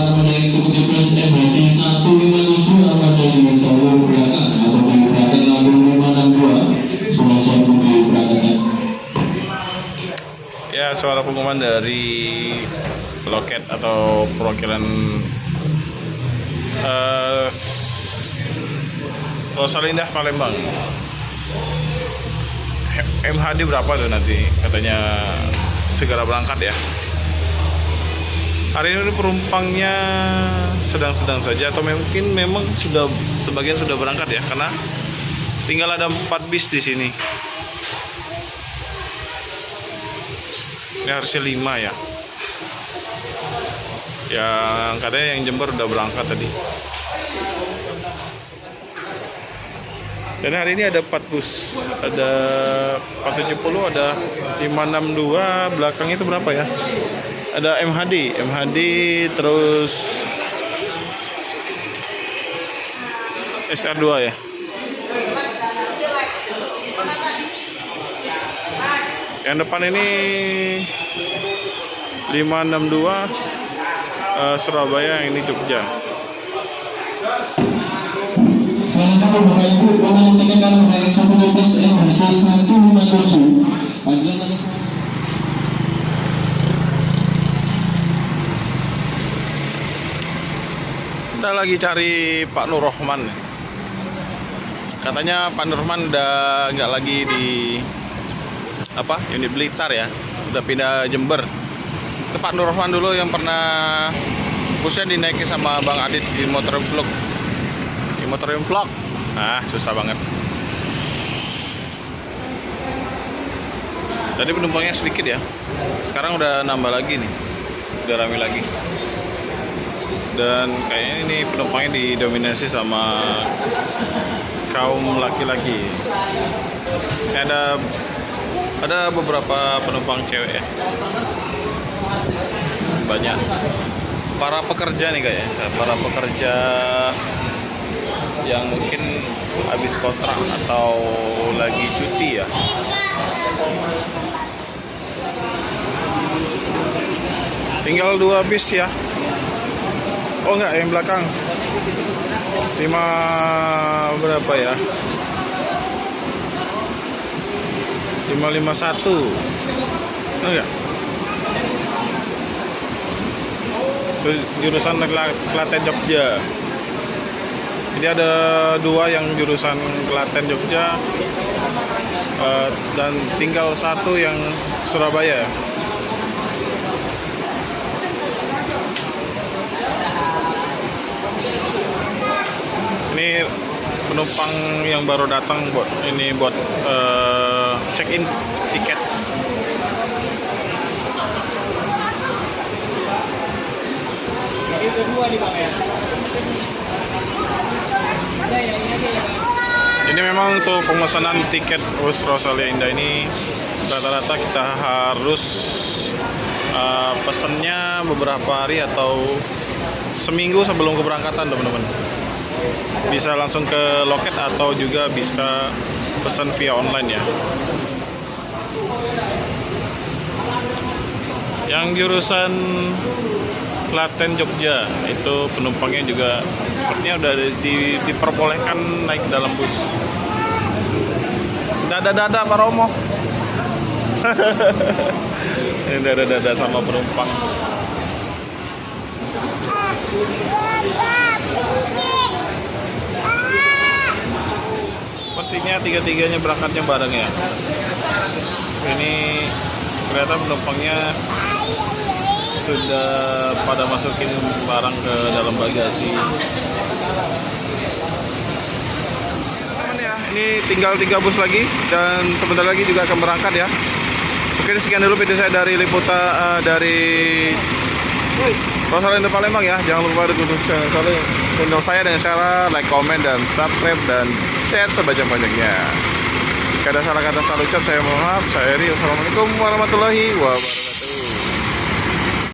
penerbangan naik eksekutif plus MHD 157 armada di jalur belakang atau di belakang lambung 562 sudah siap untuk diberangkatkan. Ya, suara pengumuman dari loket atau perwakilan Rosalinda Palembang. MHD berapa tuh nanti? Katanya segera berangkat ya. Hari ini penumpangnya sedang-sedang saja atau mungkin memang sudah sebagian sudah berangkat ya, karena tinggal ada 4 bis di sini. Ini harusnya 5 ya. Yang katanya yang Jember udah berangkat tadi. Dan hari ini ada 4 bus. Ada 470, ada 562, belakang itu berapa ya? Ada MHD terus SR2 ya. Yang depan ini 562 Surabaya, yang ini Jogja. Silakan Bapak Ibu menantikan naik eksekutif plus MHD 157 bagian dari Kita lagi cari Pak Nur Rohman. Katanya Pak Nur Rohman udah nggak lagi di unit Blitar ya, udah pindah Jember. Itu Pak Nur Rohman dulu yang pernah busnya dinaiki sama Bang Adit di Motorium Vlog. Nah, susah banget. Tadi penumpangnya sedikit ya, sekarang udah nambah lagi nih, udah rame lagi. Dan kayaknya ini penumpangnya didominasi sama kaum laki-laki. Ini ada beberapa penumpang cewek ya, banyak. Para pekerja nih kayaknya, para pekerja yang mungkin habis kontrak atau lagi cuti ya. Tinggal 2 bis ya. Oh enggak, yang belakang 5 berapa ya? 551. Enggak. Jurusan Klaten Jogja. Jadi ada 2 yang jurusan Klaten Jogja, dan tinggal 1 yang Surabaya. Ini penumpang yang baru datang buat check-in tiket. Ini kedua nih Bang ya. Ini memang untuk pemesanan tiket bus Rosalinda ini rata-rata kita harus pesennya beberapa hari atau seminggu sebelum keberangkatan, teman-teman. Bisa langsung ke loket atau juga bisa pesan via online ya. Yang jurusan Klaten Jogja itu penumpangnya juga sepertinya udah diperbolehkan naik dalam bus. Dada Pak Romo. Ini dada sama penumpang. Sepertinya tiga-tiganya berangkatnya bareng ya. Ini ternyata penumpangnya sudah pada masukin barang ke dalam bagasi. Ini tinggal 3 bus lagi dan sebentar lagi juga akan berangkat ya. Mungkin sekian dulu video saya dari liputan dari Rosalinda Palembang ya. Jangan lupa dukung channel saya dengan cara like, comment, dan subscribe dan share sebanyak-banyaknya. Jika ada salah kata, salah ucap, saya mohon maaf. Saya Eri. Wassalamualaikum warahmatullahi wabarakatuh.